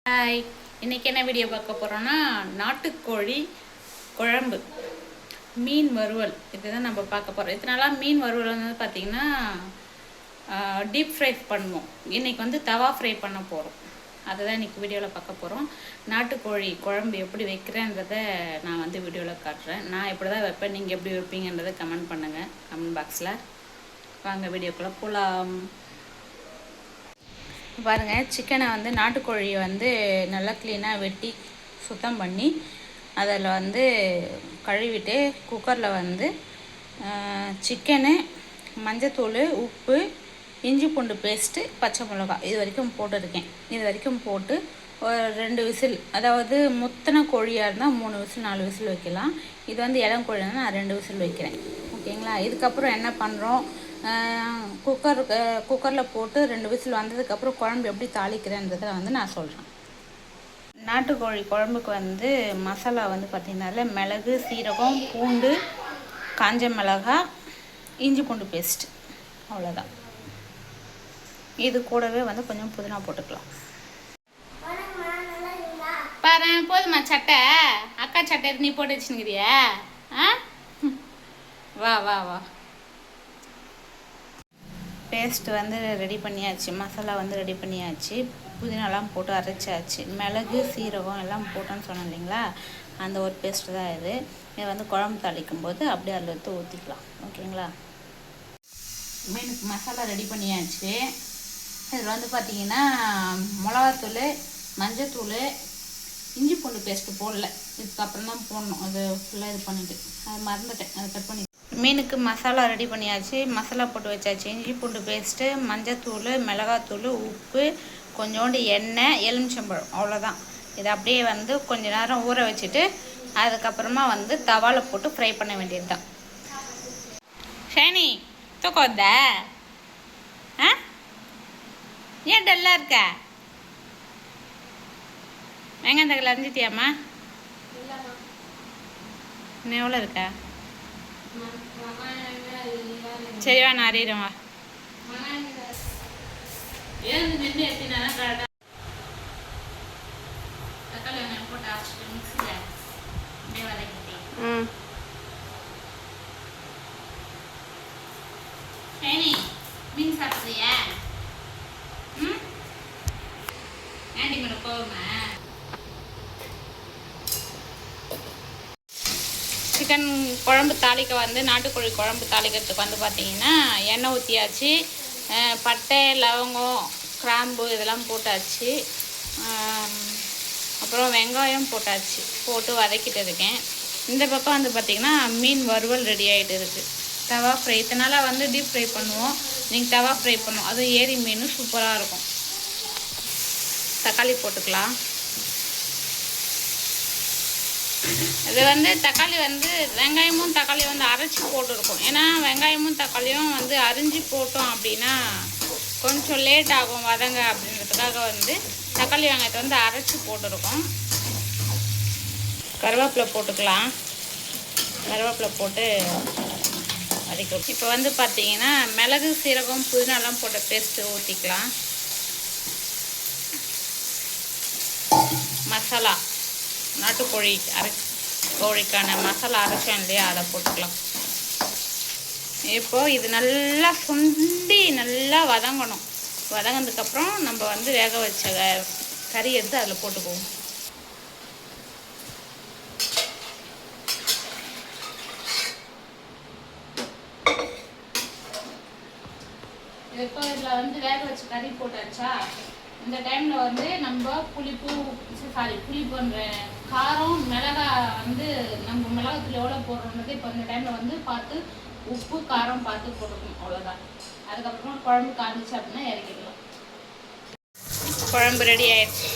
Hi, இன்றைக்கி என்ன video பார்க்க போகிறோன்னா நாட்டுக்கோழி குழம்பு மீன் வறுவல் இதுதான் நம்ம பார்க்க போகிறோம். இதனால மீன் வறுவல் வந்து பார்த்திங்கன்னா டீப் ஃப்ரை பண்ணுவோம். இன்றைக்கி வந்து தவா ஃப்ரை பண்ண போகிறோம். அதுதான் இன்றைக்கி வீடியோவில் பார்க்க போகிறோம். நாட்டுக்கோழி குழம்பு எப்படி வைக்கிறேன்றதை நான் வந்து வீடியோவில் காட்டுறேன். நான் எப்படி தான் வைப்பேன், நீங்கள் எப்படி வைப்பீங்கன்றதை கமெண்ட் பண்ணுங்கள் கமெண்ட் பாக்ஸில். வாங்க வீடியோக்குள்ளே போகலாம். பாருங்கள், சிக்கனை வந்து நாட்டுக்கோழியை வந்து நல்லா க்ளீனாக வெட்டி சுத்தம் பண்ணி அதில் வந்து கழுவிட்டு குக்கரில் வந்து சிக்கனு, மஞ்சத்தூள், உப்பு, இஞ்சி பூண்டு பேஸ்ட்டு, பச்சை மிளகா இது வரைக்கும் போட்டுருக்கேன். இது வரைக்கும் போட்டு ஒரு 2 விசில், அதாவது முத்தின கோழியாக இருந்தால் 3 விசில் 4 விசில் வைக்கலாம். இது வந்து இளம் கோழியாக இருந்தால் நான் 2 விசில் வைக்கிறேன். ஓகேங்களா? இதுக்கப்புறம் என்ன பண்ணுறோம், குக்கரில் போட்டு 2 விசில் வந்ததுக்கப்புறம் குழம்பு எப்படி தாளிக்கிறேன்றதை வந்து நான் சொல்கிறேன். நாட்டுக்கோழி குழம்புக்கு வந்து மசாலா வந்து பார்த்திங்கனால மிளகு, சீரகம், பூண்டு, காஞ்ச மிளகாய், இஞ்சி பூண்டு பேஸ்ட்டு, அவ்வளோதான். இது கூடவே வந்து கொஞ்சம் புதினா போட்டுக்கலாம். பாரு, போதுமா சட்டை? அக்கா சட்டை நீ போட்டு வச்சுன்னுக்கிறியா? வா வா வா. பேஸ்ட் வந்து ரெடி பண்ணியாச்சு, மசாலா வந்து ரெடி பண்ணியாச்சு, புதினாலாம் போட்டு அரைச்சாச்சு, மிளகு, சீரகம் எல்லாம் போட்டோன்னு சொன்னேன் இல்லைங்களா, அந்த ஒரு பேஸ்ட்டு தான் இது. இதை வந்து குழம்பு தாளிக்கும் போது அப்படியே அதில் எடுத்து ஊற்றிக்கலாம். ஓகேங்களா? மீனுக்கு மசாலா ரெடி பண்ணியாச்சு. இதில் வந்து பார்த்திங்கன்னா மிளகாத்தூள், மஞ்சத்தூள், இஞ்சி பூண்டு பேஸ்ட்டு போடல, இதுக்கப்புறம் தான் போடணும். அது ஃபுல்லாக இது பண்ணிவிட்டு அது மறந்துட்டேன், அதை கட் பண்ணி. மீனுக்கு மசாலா ரெடி பண்ணியாச்சு, மசாலா போட்டு வச்சாச்சு. இஞ்சி பூண்டு பேஸ்ட்டு, மஞ்சத்தூள், மிளகாத்தூள், உப்பு, கொஞ்சோண்டு எண்ணெய், எலுமிச்சம்பழம், அவ்வளோதான். இதை அப்படியே வந்து கொஞ்ச நேரம் ஊற வச்சுட்டு அதுக்கப்புறமா வந்து தவாவில் போட்டு ஃப்ரை பண்ண வேண்டியது தான். ஷைனி, தூக்கம் வந்தா? ஏன் டல்லாக இருக்க? வெங்காயம் தக்காளி அரிஞ்சிட்டியாம்மா? இன்னும் எவ்வளோ இருக்கா? சரிவா, நான் அறியிறேன். வா. தக்காளி வெங்காயம் போட்டு அரைச்சிட்டு மிக்ஸியில் அப்படியே வதக்கிட்டேன். சரி, மீன் சாப்பிட்றியா? ஆண்டி மேலே போவோமா? சிக்கன் குழம்பு தாளிக்க வந்து நாட்டுக்கோழி குழம்பு தாளிக்கிறதுக்கு வந்து பார்த்திங்கன்னா எண்ணெய் ஊற்றியாச்சு, பட்டை, லவங்கம், கிராம்பு இதெல்லாம் போட்டாச்சு, அப்புறம் வெங்காயம் போட்டாச்சு, போட்டு வதக்கிட்டு இருக்கேன். இந்த பக்கம் வந்து பார்த்திங்கன்னா மீன் வறுவல் ரெடி ஆகிட்டு இருக்குது. தவா ஃப்ரை, இதனால் வந்து டீப் ஃப்ரை பண்ணுவோம், நீங்கள் தவா ஃப்ரை பண்ணுவோம். அதுவும் ஏரி மீன் சூப்பராக இருக்கும். தக்காளி போட்டுக்கலாம். இது வந்து தக்காளி வந்து வெங்காயமும் தக்காளி வந்து அரைச்சி போட்டுருக்கோம். ஏன்னா வெங்காயமும் தக்காளியும் வந்து அரிஞ்சு போட்டோம் அப்படின்னா கொஞ்சம் லேட் ஆகும் வதங்க, அப்படின்றதுக்காக வந்து தக்காளி வெங்காயத்தை வந்து அரைச்சி போட்டுருக்கோம். கருவேப்பிலை போட்டுக்கலாம். கருவேப்பிலை போட்டு வதக்கும். இப்போ வந்து பார்த்திங்கன்னா மிளகு, சீரகம், புதினாலாம் போட்ட பேஸ்ட்டு ஊற்றிக்கலாம். மசாலா, நாட்டுக்கோழி கோழிக்கான மசாலா அரைச்சோம் இல்லையா, அதை போட்டுக்கலாம். இப்போது இது நல்லா சுண்டி நல்லா வதங்கணும். வதங்கினதுக்கப்புறம் நம்ம வந்து வேக வச்ச கறி எடுத்து அதில் போட்டுக்குவோம். இப்போ இதில் வந்து வேக வச்ச கறி போட்டாச்சா, இந்த டைமில் வந்து நம்ம புளிப்பு பண்ணுற காரம், மிளகாய் வந்து நம்ம மிளகாத்தூள் எவ்வளோ போடுறோன்றது இப்போ இந்த டைமில் வந்து பார்த்து உப்பு காரம் பார்த்து போட்டுக்கணும். அவ்வளோதான். அதுக்கப்புறமா குழம்பு காஞ்சிச்சு அப்படின்னா இறக்கிடலாம். குழம்பு ரெடி ஆயிடுச்சு.